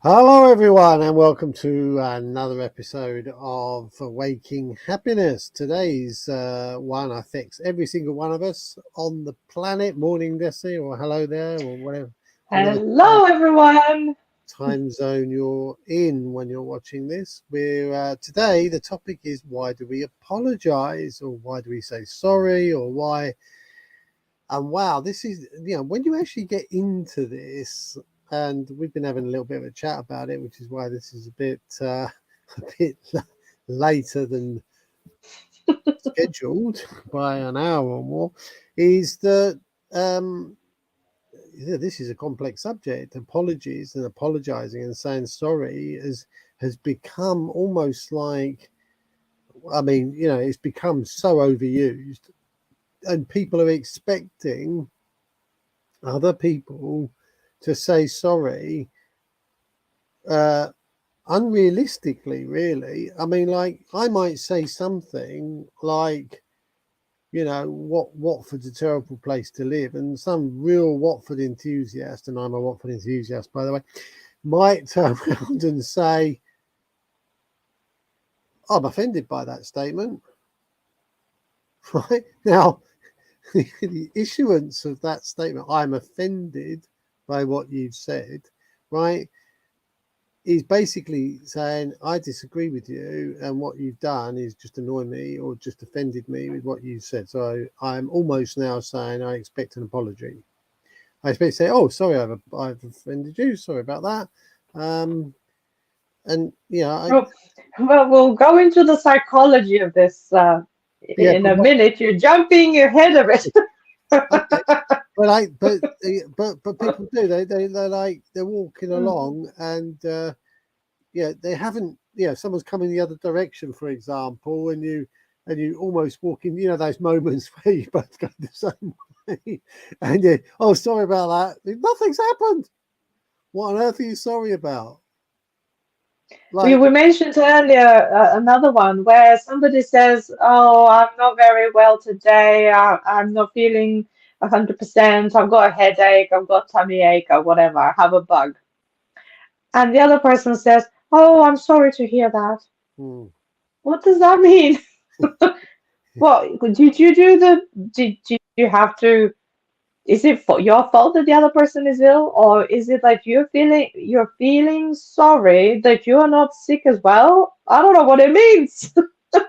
Hello, everyone, and welcome to another episode of Waking Happiness. Today's one affects every single one of us on the planet. Morning, Desi, or hello there, or whatever Hello, everyone. time zone you're in when you're watching this. We're today the topic is, why do we apologize, or why do we say sorry, or why? And wow, this is, when you actually get into this, and we've been having a little bit of a chat about it, which is why this is a bit a bit later than scheduled by an hour or more, is that um, this is a complex subject. Apologies and apologizing and saying sorry has become almost like, it's become so overused, and people are expecting other people to say sorry uh unrealistically, really. Like, I might say something like, what Watford's a terrible place to live, and some real Watford enthusiast, and I'm a Watford enthusiast, by the way, might turn around and say, I'm offended by that statement. Right now, the issuance of that statement, I'm offended by what you've said, right, is basically saying, I disagree with you, and what you've done is just annoy me or just offended me with what you said. So I'm almost now saying I expect an apology. I expect to say, oh, sorry, I've offended you. Sorry about that. And Well, we'll go into the psychology of this yeah, in a minute. You're jumping ahead of it. okay. But people do. They're walking Mm. along, and they haven't. Someone's coming the other direction, for example, and you almost walk in. Those moments where you both go the same way, and oh, sorry about that. Nothing's happened. What on earth are you sorry about? Like, We mentioned earlier another one where somebody says, "Oh, I'm not very well today. I'm not feeling 100%. I've got a headache. I've got tummy ache or whatever. I have a bug." And the other person says, "Oh, I'm sorry to hear that." hmm. What does that mean? Well, did you have to, is it for your fault that the other person is ill, or is it like you're feeling sorry that you're not sick as well? I don't know what it means.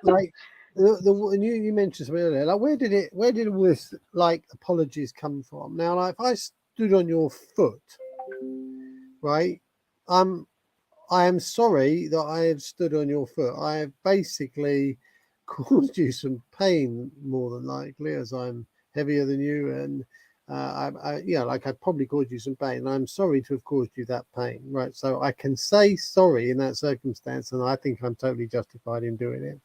Like, and you mentioned something earlier. Like, where did all this, like, apologies come from? Now, like, if I stood on your foot, right? Um, I am sorry that I have stood on your foot. I have basically caused you some pain, more than likely, as I'm heavier than you, and like, I probably caused you some pain. I'm sorry to have caused you that pain, right? So I can say sorry in that circumstance, and I think I'm totally justified in doing it.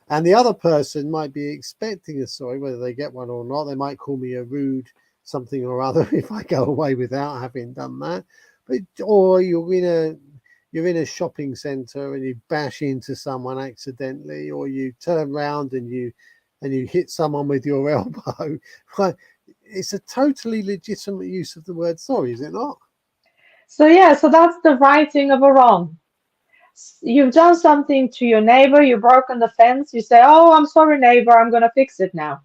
And the other person might be expecting a sorry, whether they get one or not. They might call me a rude something or other if I go away without having done that. But or you're in a shopping centre and you bash into someone accidentally, or you turn round and you hit someone with your elbow. Right? It's a totally legitimate use of the word sorry, is it not? So yeah, so that's the righting of a wrong. You've done something to your neighbor, you've broken the fence, you say, "Oh, I'm sorry, neighbor, I'm gonna fix it now."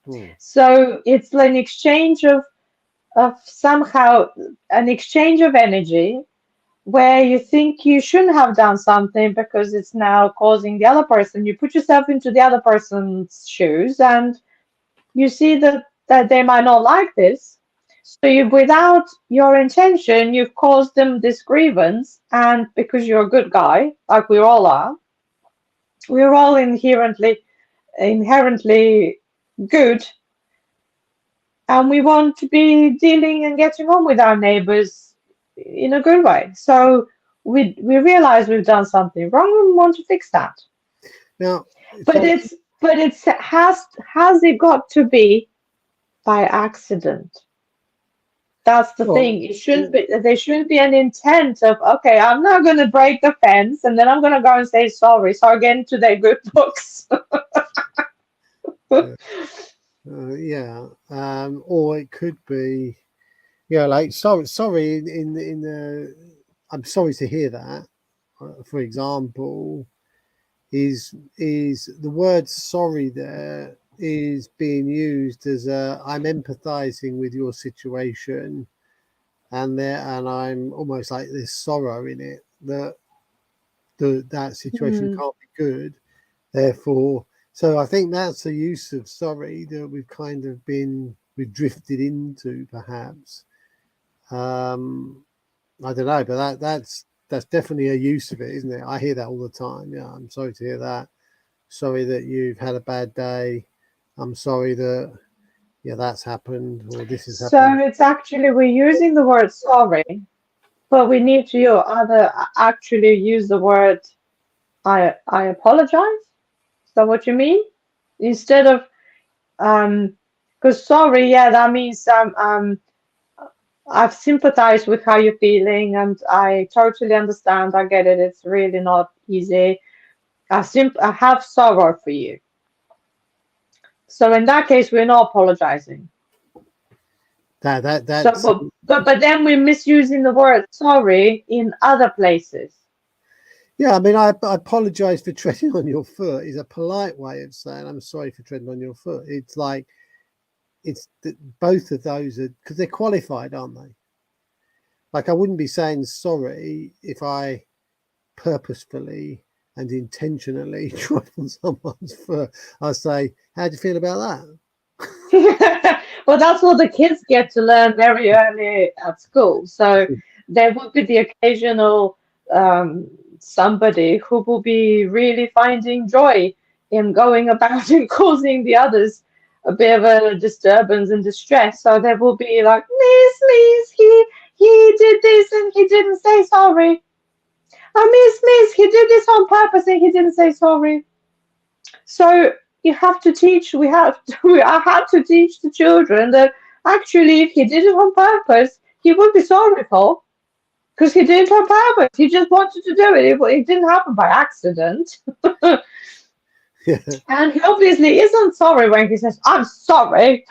Hmm. So it's an exchange of somehow an exchange of energy where you think you shouldn't have done something because it's now causing the other person. You put yourself into the other person's shoes and you see that they might not like this. So you, without your intention, you've caused them this grievance, and because you're a good guy, like we all are, we're all inherently good, and we want to be dealing and getting on with our neighbors in a good way. So we realize we've done something wrong and we want to fix that. Now, But so it's has it got to be by accident? That's the well, thing. It shouldn't be, there shouldn't be an intent of, okay, I'm not going to break the fence and then I'm going to go and say sorry. So again, to their good books. uh, yeah, or it could be, like, sorry in the I'm sorry to hear that. For example, is the word sorry there is being used as I'm empathizing with your situation, and I'm almost like there's sorrow in it that that situation Mm. can't be good. Therefore, so I think that's a use of sorry that we've drifted into, perhaps. I don't know, but that's definitely a use of it, isn't it? I hear that all the time. Yeah, I'm sorry to hear that. Sorry that you've had a bad day. I'm sorry that that's happened or this has So happened. it's actually we're using the word sorry, but we need to actually use the word I apologize. Is that what you mean? Instead of because sorry, yeah, that means I've sympathized with how you're feeling, and I totally understand. I get it. It's really not easy. I have sorrow for you. So in that case, we're not apologizing. So, That's but then we're misusing the word sorry in other places. yeah. I mean, I apologize for treading on your foot is a polite way of saying I'm sorry for treading on your foot. It's like both of those are because they're qualified, aren't they? Like I wouldn't be saying sorry if I purposefully and intentionally trod on someone's foot. I say, how do you feel about Well, that's what the kids get to learn very early at school. So that? there will be the occasional um, somebody who will be really finding joy in going about and causing the others a bit of a disturbance and distress. So there will be like, Miss, he did this and he didn't say sorry. Oh, Miss, he did this on purpose and he didn't say sorry. So you have to teach, I had to teach the children that actually, if he did it on purpose, he would be sorry for, because he did it on purpose. He just wanted to do it. It didn't happen by accident. Yeah. And he obviously isn't sorry when he says, I'm sorry,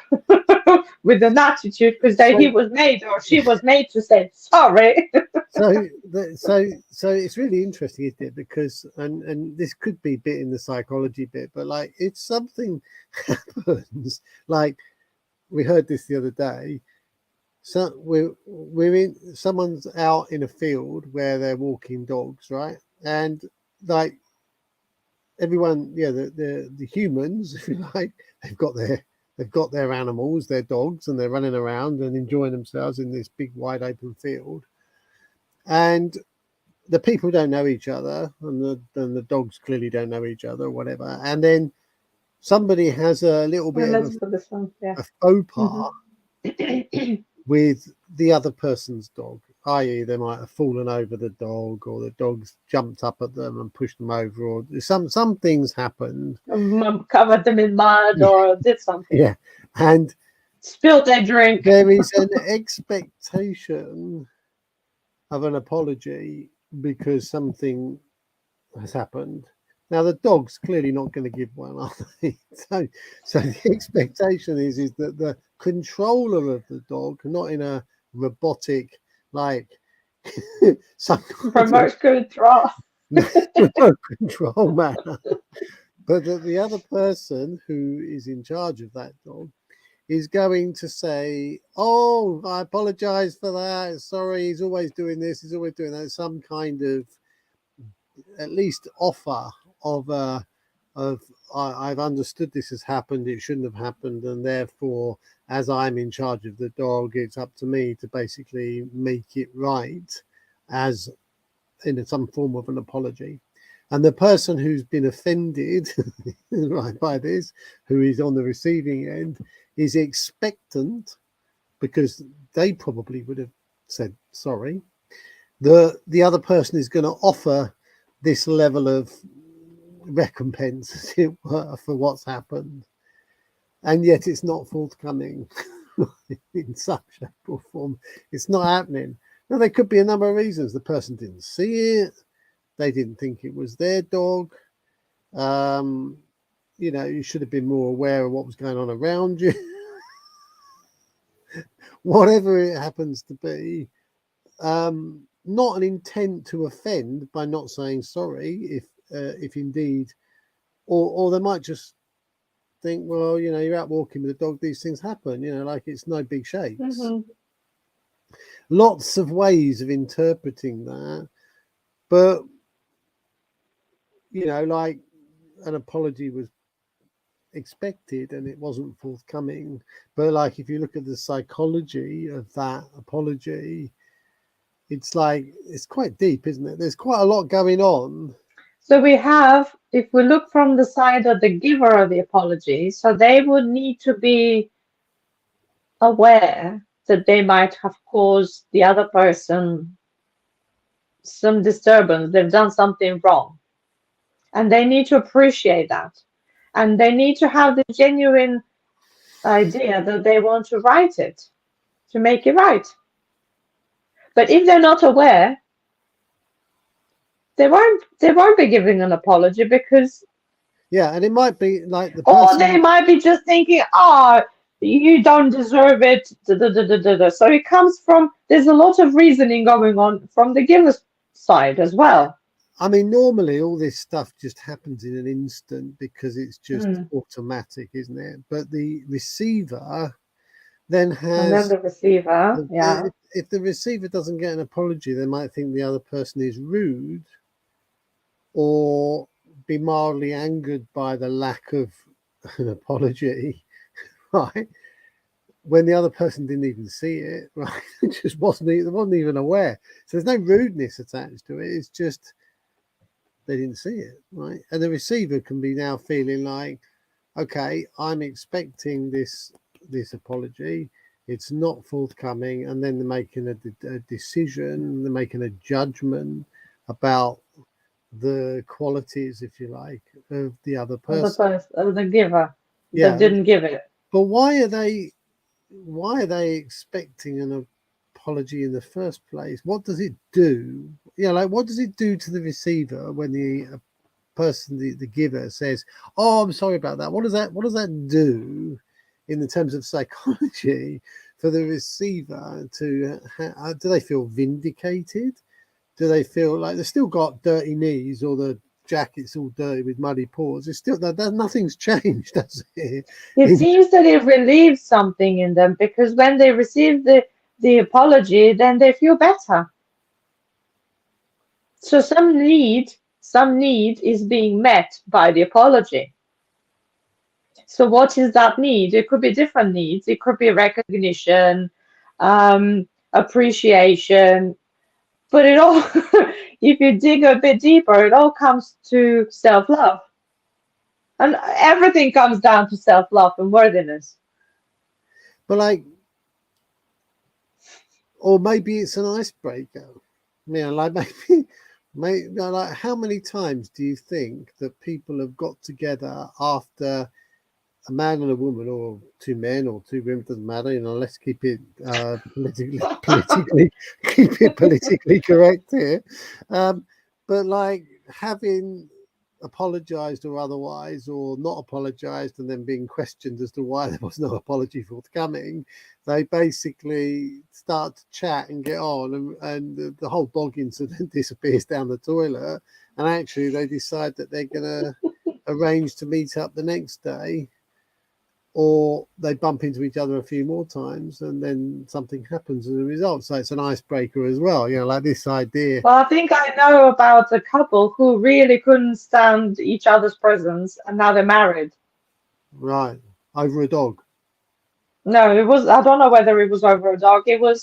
with an attitude, because he So was made or she was made to say sorry. so it's really interesting, isn't it? Because and this could be a bit in the psychology bit, but like if something happens, like we heard this the other day. So we're in someone's out in a field where they're walking dogs, right? And like everyone, yeah, the humans, if you like, they've got their animals, their dogs, and they're running around and enjoying themselves in this big wide open field. And the people don't know each other, and the dogs clearly don't know each other, or whatever. And then somebody has a little Well, bit of let's put this one. Yeah. a faux Hmm. pas with the other person's dog, i.e., they might have fallen over the dog, or the dog's jumped up at them and pushed them over, or some things happened. Covered them in mud Yeah, or did something. yeah, and Spilled their drink. there is an expectation of an apology because something has happened. Now the dog's clearly not going to give one, are they? So the expectation is that the controller of the dog, not in a robotic like some kind of Remote control. remote control manner, but that the other person who is in charge of that dog is going to say, "Oh, I apologise for that. Sorry, he's always doing this. He's always doing that." Some kind of at least offer of I've understood this has happened. It shouldn't have happened, and therefore, as I'm in charge of the dog, it's up to me to basically make it right, as in some form of an apology. And the person who's been offended right by this, who is on the receiving end, is expectant because they probably would have said sorry. The other person is going to offer this level of recompense, as it were, for what's happened, and yet it's not forthcoming in some shape or form. It's not happening. Now there could be a number of reasons. The person didn't see it. They didn't think it was their dog. Um, you should have been more aware of what was going on around you. Whatever it happens to be, not an intent to offend by not saying sorry, if indeed, or they might just think, well, you're out walking with a dog, these things happen, like it's no big shakes. Hmm. Lots of ways of interpreting that, but like an apology was expected and it wasn't forthcoming. But like if you look at the psychology of that apology, it's like it's quite deep, isn't it? There's quite a lot going on. So we have, if we look from the side of the giver of the apology, so they would need to be aware that they might have caused the other person some disturbance, they've done something wrong, and they need to appreciate that, and they need to have the genuine idea that they want to right it, to make it right. But if they're not aware, they won't be giving an apology, because Yeah, and it might be like the or they person. might be just thinking, oh, you don't deserve it. Da, da, da, da, da, da. So it comes from, there's a lot of reasoning going on from the giver's side as well. I mean, normally all this stuff just happens in an instant because it's just automatic, isn't it? But the receiver then And then has, the receiver, yeah. if the receiver doesn't get an apology, they might think the other person is rude or be mildly angered by the lack of an apology, right? When the other person didn't even see it, right? It just wasn't even aware. So there's no rudeness attached to it. It's just they didn't see it, right? And the receiver can be now feeling like, okay, I'm expecting this apology. It's not forthcoming, and then they're making a decision, they're making a judgment about the qualities, if you like, of the other Of the person. person, of the giver that Yeah, didn't give it. but why are they expecting an apology in the first place? What does it do? Like what does it do to the receiver when the person, the giver, says, "Oh, I'm sorry about that"? What does that do in the terms of psychology for the receiver to? Do they feel vindicated? Do they feel like they've still got dirty knees or the jacket's all dirty with muddy paws? It's still that nothing's changed, does it? It seems that it relieves something in them, because when they receive the apology, then they feel better. So some need is being met by the apology. So what is that need? It could be different needs. It could be recognition, appreciation, but it all, if you dig a bit deeper, it all comes to self-love. And everything comes down to self-love and worthiness. But like, or maybe it's an icebreaker. Like maybe like how many times do you think that people have got together after a man and a woman, or two men or two women, doesn't matter, let's keep it politically keep it politically correct here. But like having apologized or otherwise, or not apologized, and then being questioned as to why there was no apology forthcoming, they basically start to chat and get on, and the whole dog incident disappears down the toilet, and actually they decide that they're going to arrange to meet up the next day, or they bump into each other a few more times and then something happens as a result. So it's an icebreaker as well, like this idea. Well, I think I know about a couple who really couldn't stand each other's presence, and now they're married. Right. Over a dog. No, I don't know whether it was over a dog. It was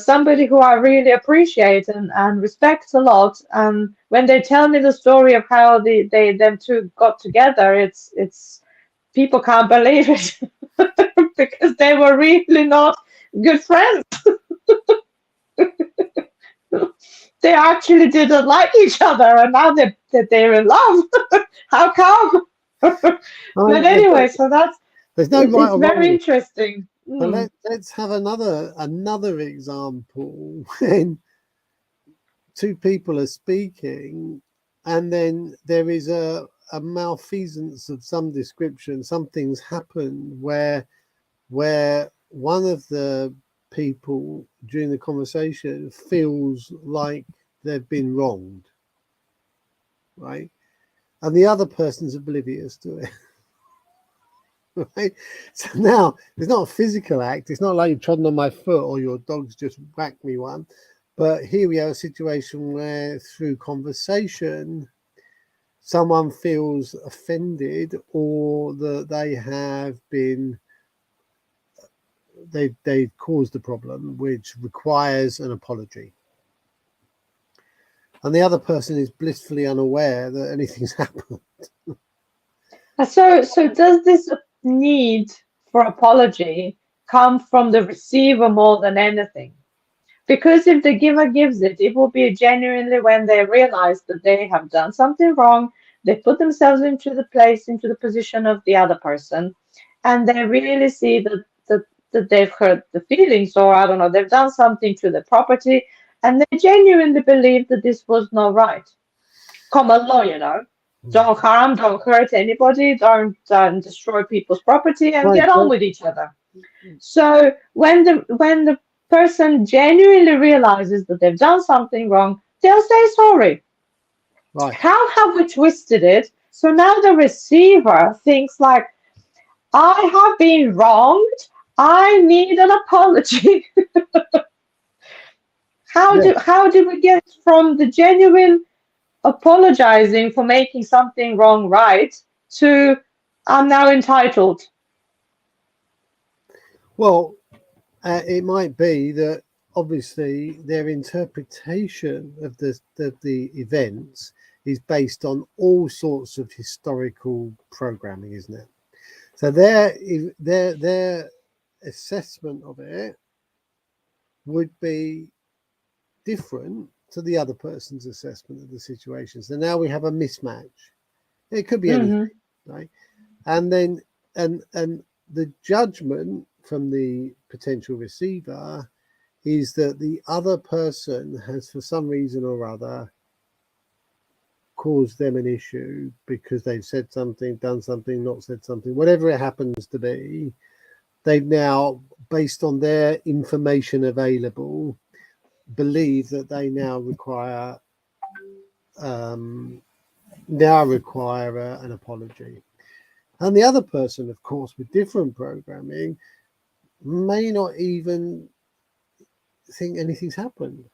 somebody who I really appreciate and respect a lot. And when they tell me the story of how them two got together, it's people can't believe it because they were really not good friends. They actually didn't like each other, and now they're in love. How come? But anyway, so there's no right it's or very wrong. interesting. But let's have another example when two people are speaking, and then there is a malfeasance of some description. Something's happened where one of the people during the conversation feels like they've been wronged, right? And the other person's oblivious to it. Right? So now it's not a physical act. It's not like you've trodden on my foot or your dog's just whacked me one. But here we have a situation where through conversation, someone feels offended or that they've caused a problem which requires an apology. And the other person is blissfully unaware that anything's happened. So does this need for apology come from the receiver more than anything? Because if the giver gives it, it will be genuinely when they realize that they have done something wrong, they put themselves into the position of the other person, and they really see that they've hurt the feelings, or I don't know, they've done something to the property, and they genuinely believe that this was not right. Common law, don't harm, don't hurt anybody, don't destroy people's property, and Right, get on with each other. So when the person genuinely realizes that they've done something wrong, they'll say sorry. right. How have we twisted it? So now the receiver thinks like, I have been wronged. I need an apology. How do we get from the genuine apologizing for making something wrong right to I'm now entitled? Well, it might be that obviously their interpretation of the events is based on all sorts of historical programming, isn't it? So their assessment of it would be different to the other person's assessment of the situation. So now we have a mismatch. It could be anything, right? And then and the judgment from the potential receiver is that the other person has, for some reason or other, caused them an issue because they've said something, done something, not said something, whatever it happens to be. They've now, based on their information available, believe that they now require an apology. And the other person, of course, with different programming, may not even think anything's happened.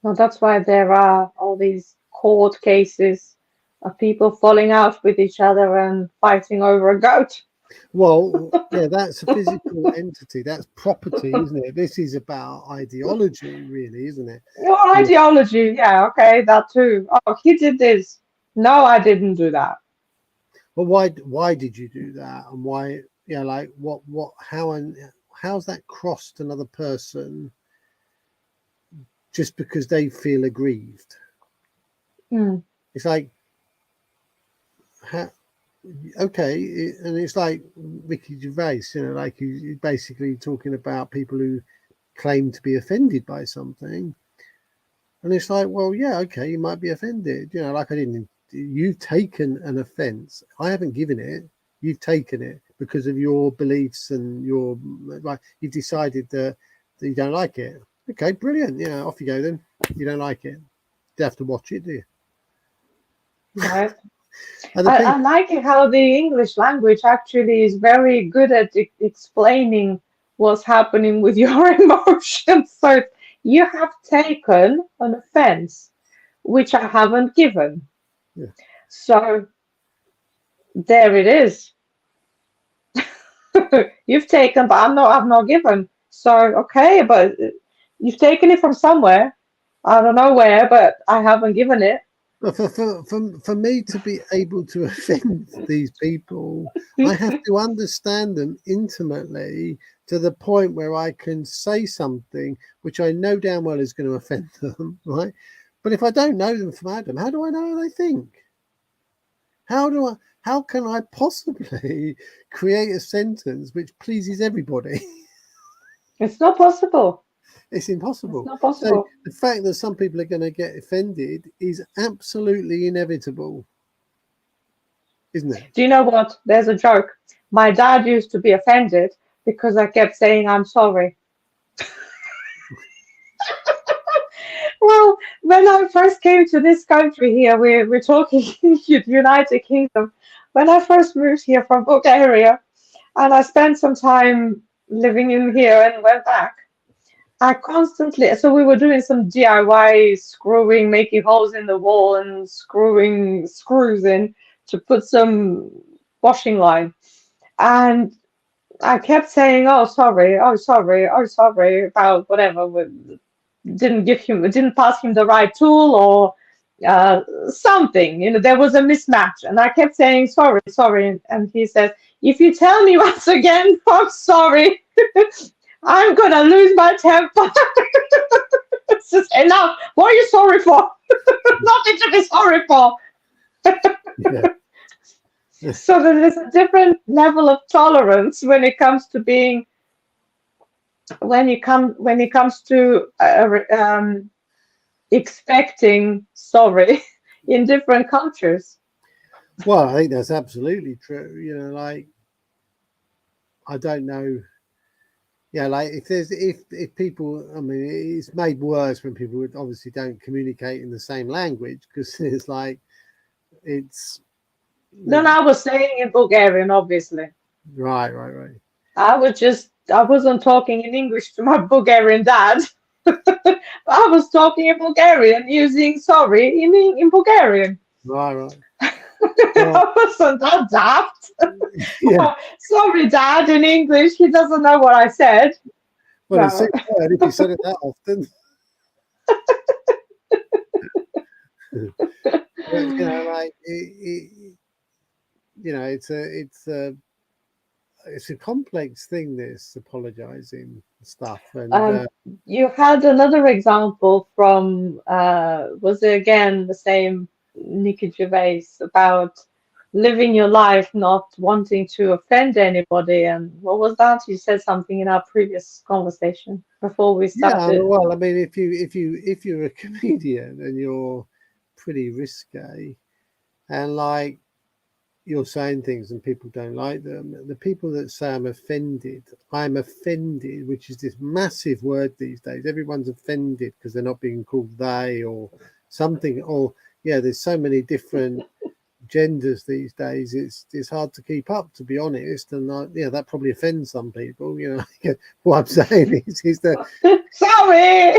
Well, that's why there are all these court cases of people falling out with each other and fighting over a goat. Well, yeah, that's a physical entity. That's property, isn't it? This is about ideology, really, isn't it? Your ideology, yeah, okay, that too. Oh, he did this. No, I didn't do that. Well, why did you do that? And why, like how's that crossed another person just because they feel aggrieved? It's like, okay, and it's like Ricky Gervais, like he's basically talking about people who claim to be offended by something, and it's like, well, yeah, okay, you might be offended, like you've taken an offence. I haven't given it. You've taken it because of your beliefs and you've decided that you don't like it. Okay, brilliant. Off you go then. You don't like it. You have to watch it, do you? Right. I like how the English language actually is very good at explaining what's happening with your emotions. So you have taken an offense, which I haven't given. Yeah. So there it is. You've taken, but I've not given. So okay, but you've taken it from somewhere. I don't know where, but I haven't given it. For me to be able to offend these people, I have to understand them intimately to the point where I can say something which I know damn well is going to offend them, right? But if I don't know them from Adam, how do I know how they think? How can I possibly create a sentence which pleases everybody? It's not possible. It's impossible. It's not possible. So the fact that some people are going to get offended is absolutely inevitable, isn't it? Do you know what? There's a joke. My dad used to be offended because I kept saying I'm sorry. Well, when I first came to this country here, we're talking United Kingdom. When I first moved here from Bulgaria, and I spent some time living in here and went back, I constantly, so we were doing some DIY screwing, making holes in the wall and screwing screws in to put some washing line. And I kept saying, "Oh, sorry, oh, sorry, oh, sorry," about whatever. Didn't pass him the right tool or something. There was a mismatch, and I kept saying, "Sorry, sorry," and he says, "If you tell me once again, I'm sorry, I'm gonna lose my temper." It's just enough. What are you sorry for? Nothing to be sorry for. Yeah. So there's a different level of tolerance when it comes to being when it comes to expecting sorry in different cultures. Well, I think that's absolutely true. Like, I don't know. Yeah, like if people, I mean, it's made worse when people obviously don't communicate in the same language, because it's like it's Then I was saying in Bulgarian, obviously. right. I wasn't talking in English to my Bulgarian dad. I was talking in Bulgarian using sorry in Bulgarian. Right. Well, I wasn't that daft. yeah. Sorry, Dad, in English. He doesn't know what I said. Well, it's No. so bad if you said it that often. But like it's a complex thing. This apologizing stuff, and Um, you had another example from, was it again the same Nicky Gervais about living your life not wanting to offend anybody? And what was that? You said something in our previous conversation before we yeah. started. Well, I mean, if you're a comedian and you're pretty risque, and like you're saying things and people don't like them, the people that say I'm offended, which is this massive word these days. Everyone's offended because they're not being called they or something. Or yeah, there's so many different genders these days. It's hard to keep up, to be honest. And that probably offends some people. What I'm saying is that Sorry!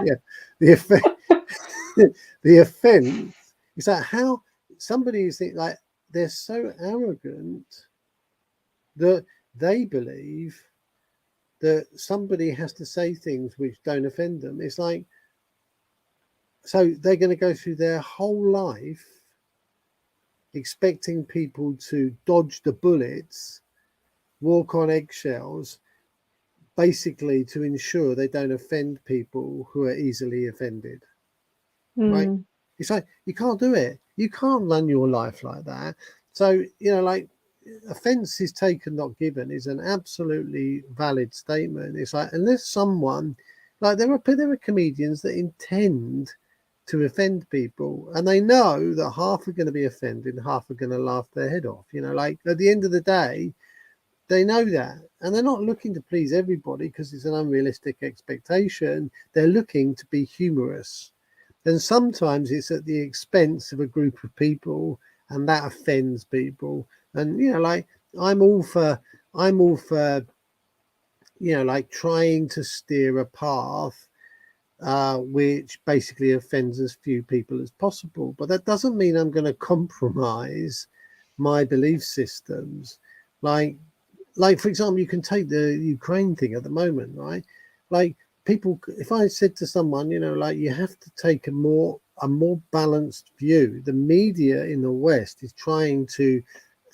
yeah, the offense, the offense is that how somebody is like they're so arrogant that they believe that somebody has to say things which don't offend them. It's like, so they're going to go through their whole life expecting people to dodge the bullets, walk on eggshells, basically to ensure they don't offend people who are easily offended. Right? Hmm. It's like you can't do it. You can't run your life like that. So like offence is taken, not given, is an absolutely valid statement. It's like unless someone, like there are comedians that intend to offend people, and they know that half are going to be offended, and half are going to laugh their head off. Like at the end of the day, they know that, and they're not looking to please everybody because it's an unrealistic expectation. They're looking to be humorous, and sometimes it's at the expense of a group of people, and that offends people. And like I'm all for, I'm all for, like trying to steer a path which basically offends as few people as possible. But that doesn't mean I'm going to compromise my belief systems. Like, like for example, you can take the Ukraine thing at the moment, right? Like people, if I said to someone, like you have to take a more balanced view. The media in the West is trying to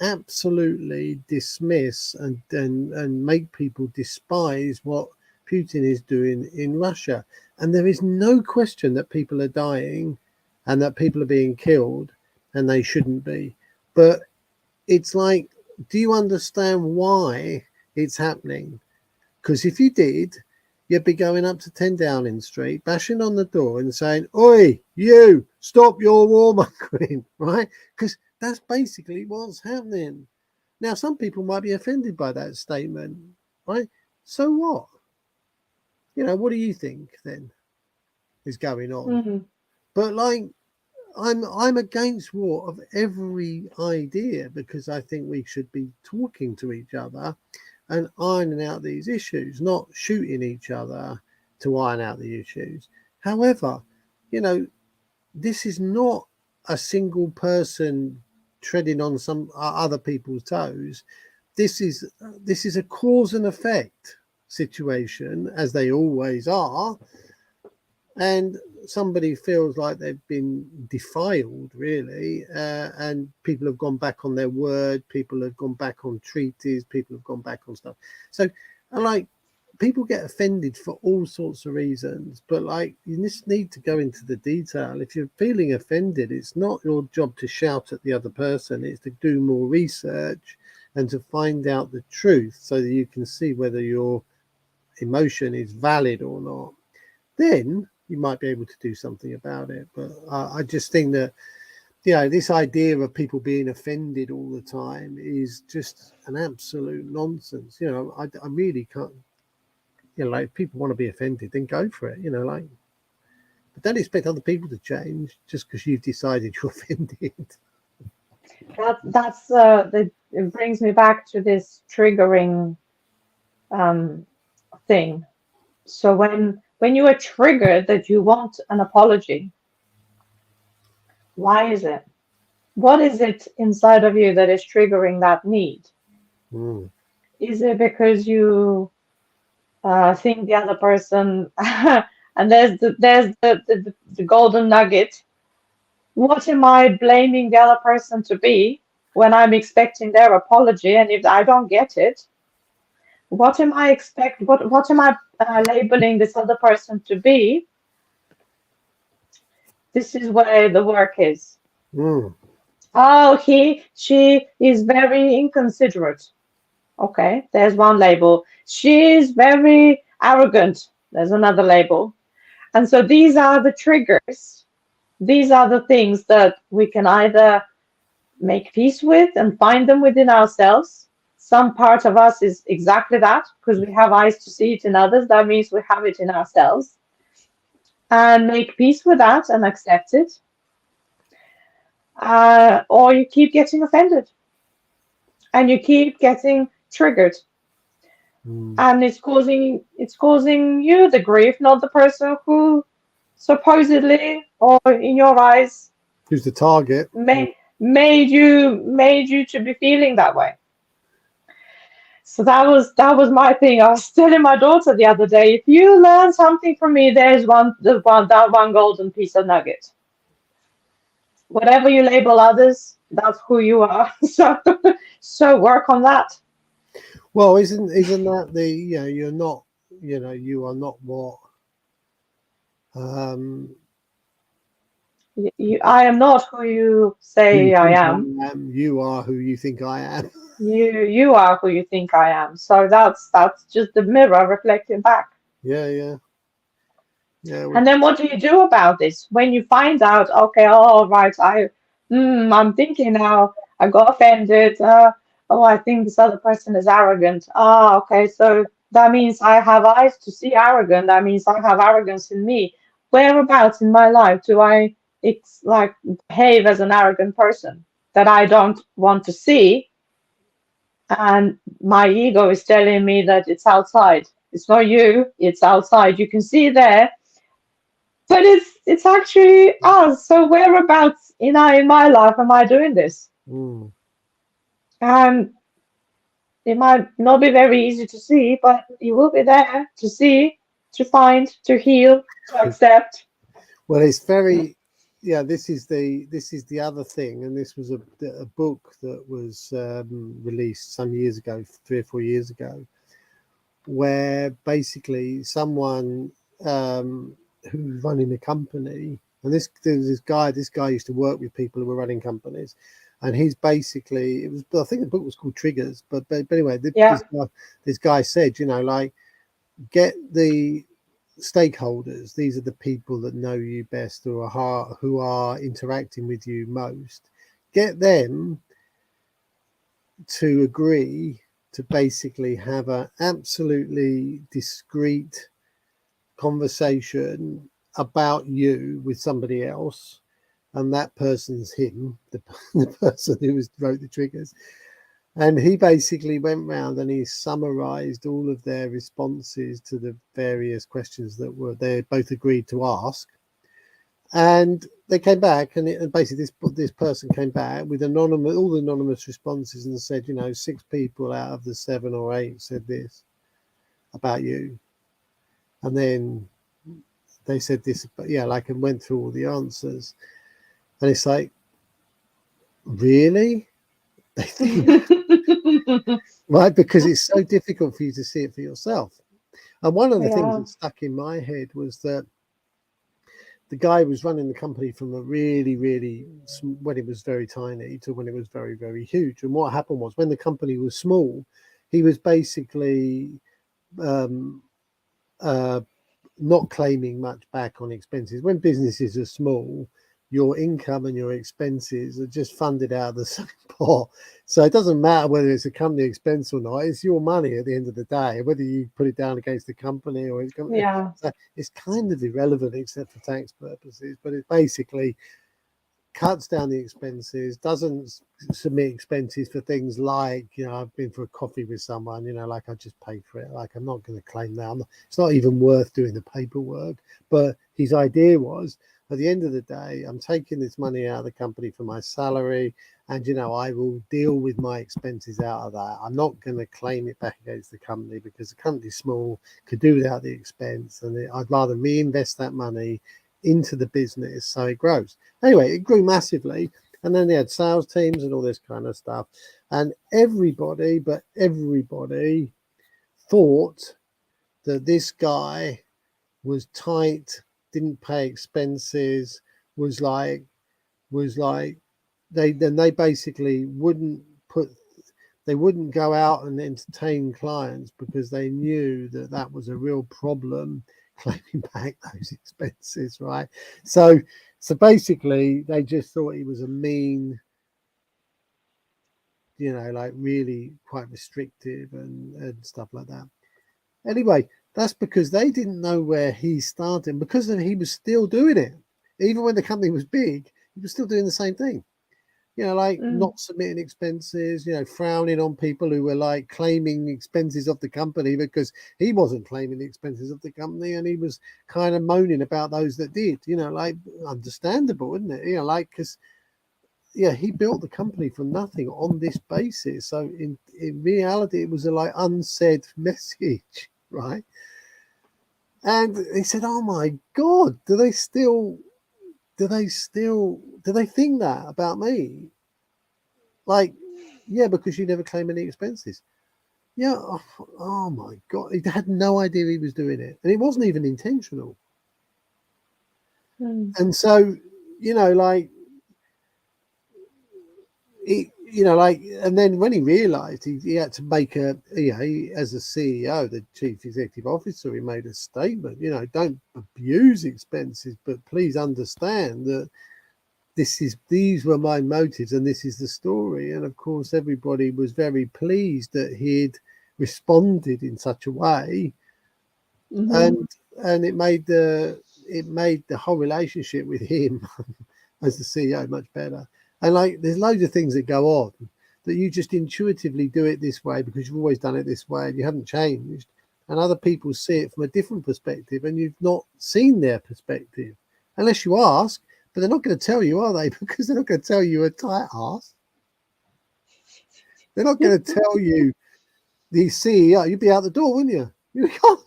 absolutely dismiss and make people despise what Putin is doing in Russia. And there is no question that people are dying and that people are being killed and they shouldn't be. But it's like, do you understand why it's happening? Because if you did, you'd be going up to 10 Downing Street, bashing on the door and saying, "Oi, you, stop your warmongering," right? Because that's basically what's happening. Now, some people might be offended by that statement, right? So what? what do you think then is going on? Hmm. But like, I'm against war of every idea, because I think we should be talking to each other and ironing out these issues, not shooting each other to iron out the issues. However, this is not a single person treading on some other people's toes. This is a cause and effect situation, as they always are, and somebody feels like they've been defiled, really, and people have gone back on their word, people have gone back on treaties, people have gone back on stuff. So, and like, people get offended for all sorts of reasons, but like, you just need to go into the detail. If you're feeling offended, it's not your job to shout at the other person, it's to do more research and to find out the truth, so that you can see whether your emotion is valid or not. Then you might be able to do something about it. But I just think that, this idea of people being offended all the time is just an absolute nonsense. I really can't, like, if people want to be offended, then go for it, like, but don't expect other people to change just because you've decided you're offended. It brings me back to this triggering um, thing. So when you are triggered that you want an apology, why is it? What is it inside of you that is triggering that need? Mm. Is it because you think the other person, and there's the golden nugget. What am I blaming the other person to be when I'm expecting their apology? And if I don't get it, what am I labeling this other person to be? This is where the work is. Mm. Oh, she is very inconsiderate. Okay, there's one label. She's very arrogant. There's another label. And so these are the triggers. These are the things that we can either make peace with and find them within ourselves. Some part of us is exactly that, because we have eyes to see it in others. That means we have it in ourselves. And make peace with that and accept it. Or you keep getting offended and you keep getting triggered. Mm. And it's causing you the grief, not the person who supposedly, or in your eyes, Who's the target? Mm. made you to be feeling that way. So that was my thing. I was telling my daughter the other day, if you learn something from me, there's that one golden piece of nugget. Whatever you label others, that's who you are. So work on that. Well, isn't that the, you're not, you are not what, um I am not who you who say you I think am. I am. You are who you think I am. You are who you think I am. So that's just the mirror reflecting back. Yeah, yeah, yeah. And then what do you do about this when you find out? Okay, all right, I'm thinking now. I got offended. Oh, I think this other person is arrogant. Ah, okay, so that means I have eyes to see arrogant. That means I have arrogance in me. Whereabouts in my life do I like behave as an arrogant person that I don't want to see? And my ego is telling me that it's outside. It's not you, it's outside. You can see there, but it's actually us. So whereabouts in my life am I doing this? Mm. And it might not be very easy to see, but it will be there to see, to find, to heal, to accept. Well, it's very, yeah. This is the other thing, and this was a book that was released some years ago, 3 or 4 years ago, where basically someone who's running a company, and this guy used to work with people who were running companies, and he's basically, it was, I think the book was called Triggers, but anyway, Yeah. this guy said, like, get the stakeholders. These are the people that know you best, who are interacting with you most. Get them to agree to basically have an absolutely discreet conversation about you with somebody else, and that person's him, the person who wrote the triggers. And he basically went round and he summarized all of their responses to the various questions that were they both agreed to ask. And they came back, and basically this person came back with all the anonymous responses, and said, 6 people out of the 7 or 8 said this about you. And then they said this, and went through all the answers. And it's like, really? They think, right? Because it's so difficult for you to see it for yourself. And one of the things Yeah. that stuck in my head was that the guy was running the company from a really, really, when it was very tiny to when it was very, very huge. And what happened was, when the company was small, he was basically um, not claiming much back on expenses. When businesses are small, your income and your expenses are just funded out of the same pot. So it doesn't matter whether it's a company expense or not. It's your money at the end of the day, whether you put it down against the company or Yeah. so it's kind of irrelevant except for tax purposes. But it basically cuts down the expenses, doesn't submit expenses for things like, I've been for a coffee with someone, like I just paid for it. Like, I'm not going to claim that. It's not even worth doing the paperwork. But his idea was, at the end of the day, I'm taking this money out of the company for my salary, and, I will deal with my expenses out of that. I'm not going to claim it back against the company because the company's small, could do without the expense. And I'd rather reinvest that money into the business so it grows. Anyway, it grew massively, and then they had sales teams and all this kind of stuff, and everybody thought that this guy was tight, didn't pay expenses, was like they basically wouldn't go out and entertain clients because they knew that was a real problem, claiming back those expenses, right? So basically they just thought he was a mean, like really quite restrictive and stuff like that. Anyway, that's because they didn't know where he started, because he was still doing it. Even when the company was big, he was still doing the same thing. Like Mm. not submitting expenses, frowning on people who were like claiming expenses of the company because he wasn't claiming the expenses of the company, and he was kind of moaning about those that did, like understandable, isn't it? Like, because he built the company from nothing on this basis. So in reality, it was a like unsaid message, right? And he said, "Oh my God, do they think that about me? Like, yeah, because you never claim any expenses." Yeah. Oh my God. He had no idea he was doing it. And it wasn't even intentional. Mm. And so, like, and then when he realized he had to make as a CEO, the chief executive officer, he made a statement, don't abuse expenses, but please understand that these were my motives and this is the story. And of course, everybody was very pleased that he'd responded in such a way, Mm-hmm. and it made the whole relationship with him as the CEO much better. And like, there's loads of things that go on that you just intuitively do it this way because you've always done it this way and you haven't changed. And other people see it from a different perspective, and you've not seen their perspective unless you ask. But they're not going to tell you, are they? Because they're not going to tell you a tight ass. They're not going to tell you the CEO. You'd be out the door, wouldn't you? You can't.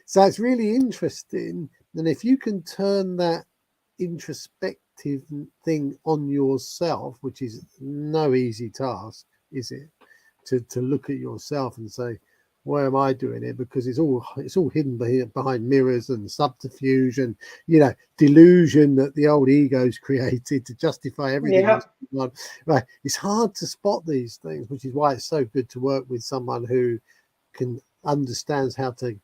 So it's really interesting. And if you can turn that introspective thing on yourself, which is no easy task, is it? To look at yourself and say, why am I doing it? Because it's all hidden behind mirrors and subterfuge and delusion that the old ego's created to justify everything Yeah. that's going on. Right. It's hard to spot these things, which is why it's so good to work with someone who understands how to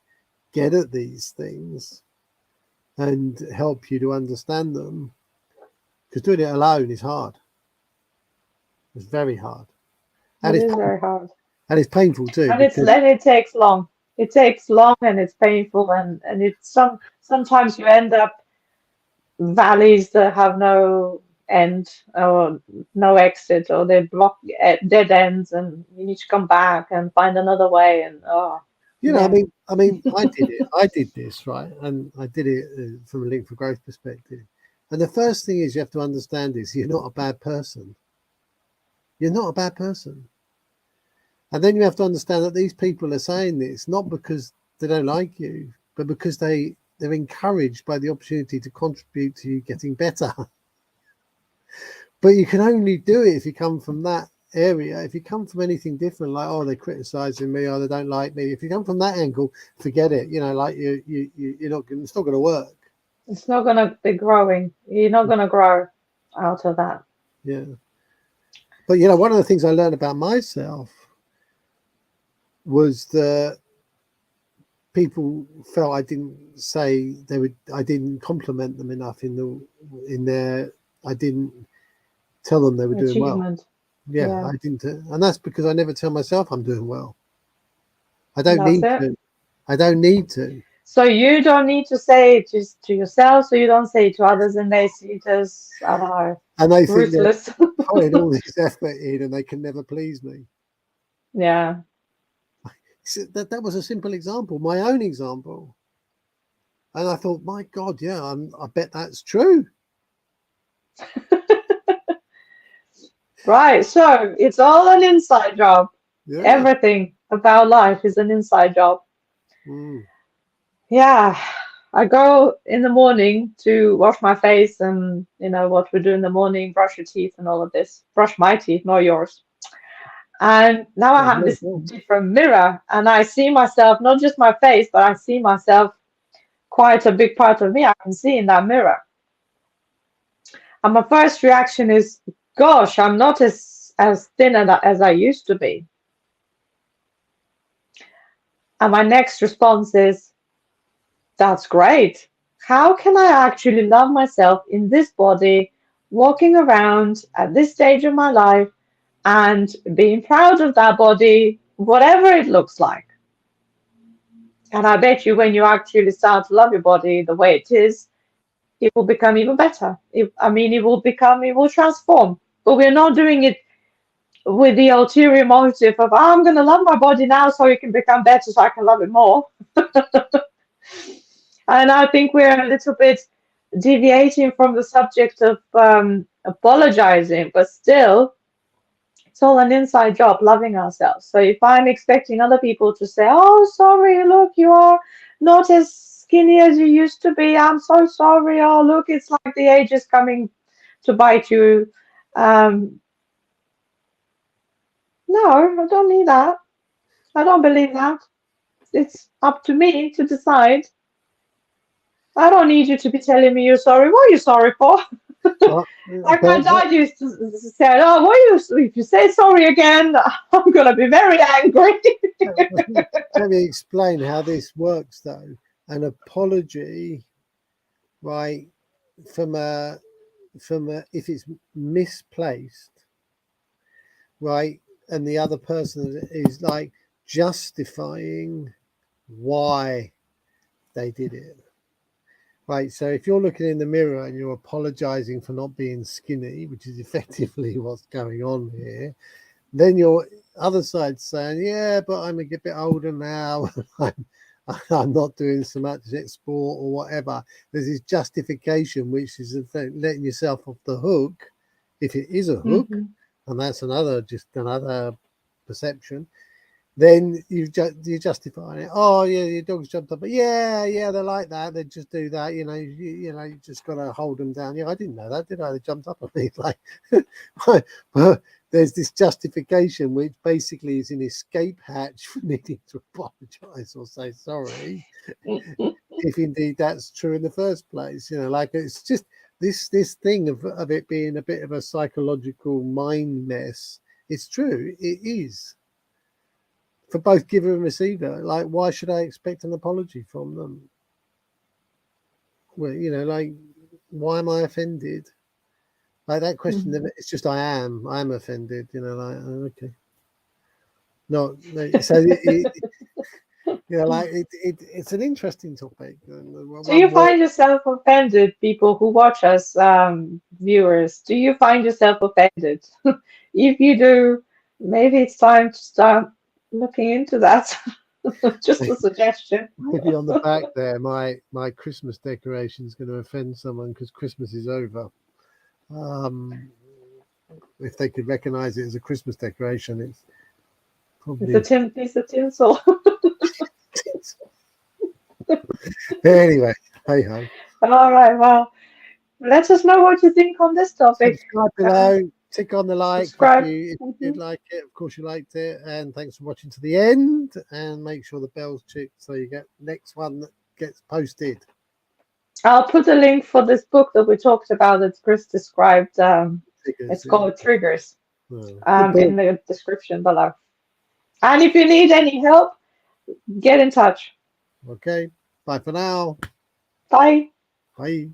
get at these things and help you to understand them. Because doing it alone is hard. It's very hard, and It is very hard. it's painful too, And because it takes long. It takes long and it's painful, and it's sometimes you end up valleys that have no end or no exit, or they block dead ends, and you need to come back and find another way. And oh, You know, yeah, I did it. I did this, right, and I did it from a Link for Growth perspective. And the first thing is you have to understand is you're not a bad person. You're not a bad person. And then you have to understand that these people are saying this not because they don't like you, but because they're encouraged by the opportunity to contribute to you getting better. But you can only do it if you come from that area. If you come from anything different, like, oh, they're criticizing me, or they don't like me, if you come from that angle, forget it. You know, like you're not, it's not going to work. it's not gonna be growing. You're not gonna grow out of that. Yeah. But you know, one of the things I learned about myself was that people felt I didn't say they would. I didn't compliment them enough in their. I didn't tell them they were doing well. Achievement. Yeah, Yeah, I didn't, and that's because I never tell myself I'm doing well. I don't that's need it. to. I don't need to. So you don't need to say it just to yourself, so you don't say it to others, and they see it as, I don't know, And they think they're ruthless. putting all this effort in, and they can never please me. Yeah. So that was a simple example, my own example, and I thought, my God, yeah, I bet that's true. Right. So it's all an inside job. Yeah. Everything about life is an inside job. Mm. Yeah. I go in the morning to wash my face and, what we do in the morning, brush your teeth and all of this. Brush my teeth, not yours. And now I Yeah, have very this cool. different mirror, and I see myself, not just my face, but I see myself, quite a big part of me I can see in that mirror. And my first reaction is, gosh, I'm not as thin as I used to be. And my next response is, that's great. How can I actually love myself in this body, walking around at this stage of my life and being proud of that body, whatever it looks like? And I bet you when you actually start to love your body the way it is, it will become even better. It will transform. But we're not doing it with the ulterior motive of, "Oh, I'm going to love my body now so it can become better so I can love it more." And I think we're a little bit deviating from the subject of apologizing, but still, it's all an inside job, loving ourselves. So if I'm expecting other people to say, "Oh, sorry, look, you are not as skinny as you used to be. I'm so sorry. Oh, look, it's like the age is coming to bite you." Um, no, I don't need that. I don't believe that. It's up to me to decide. I don't need you to be telling me you're sorry. What are you sorry for? But, Like my but dad used to say, "Oh, if you say sorry again, I'm gonna be very angry." let me explain how this works, though. An apology, right, from a if it's misplaced, right, and the other person is like justifying why they did it. Right, so if you're looking in the mirror and you're apologizing for not being skinny, which is effectively what's going on here, then your other side saying, "Yeah, but I'm a bit older now. I'm not doing so much at sport or whatever." There's this justification, which is letting yourself off the hook, if it is a hook, Mhm. and that's another perception. Then you're justifying it. "Oh yeah, your dog's jumped up, but yeah, they're like that. They just do that. You just got to hold them down." Yeah, I didn't know that, did I? They jumped up at me like, but there's this justification which basically is an escape hatch for needing to apologise or say sorry, if indeed that's true in the first place. Like it's just this thing of it being a bit of a psychological mind mess. It's true. It is for both giver and receiver. Like, why should I expect an apology from them? Well, like, why am I offended? Like that question, Mhm. it's just I'm offended. Like, okay, no. So Yeah, like it's an interesting topic. And Do you one word, find yourself offended, people who watch us, viewers? Do you find yourself offended? If you do, maybe it's time to start looking into that. Just a suggestion. maybe on the back there, my Christmas decoration is going to offend someone because Christmas is over. Um, if they could recognise it as a Christmas decoration, it's It's a probably piece of tinsel. anyway. Hey ho. All right, well, let us know what you think on this topic. Subscribe Um, below. Tick on the like subscribe. if you did Mhm. like it. Of course, you liked it, and thanks for watching to the end. And make sure the bell's ticked so you get next one that gets posted. I'll put a link for this book that we talked about that Chris described. Tickers, It's yeah. called Triggers, Good book. in the description below. And if you need any help, get in touch. Okay. Bye for now. Bye. Bye.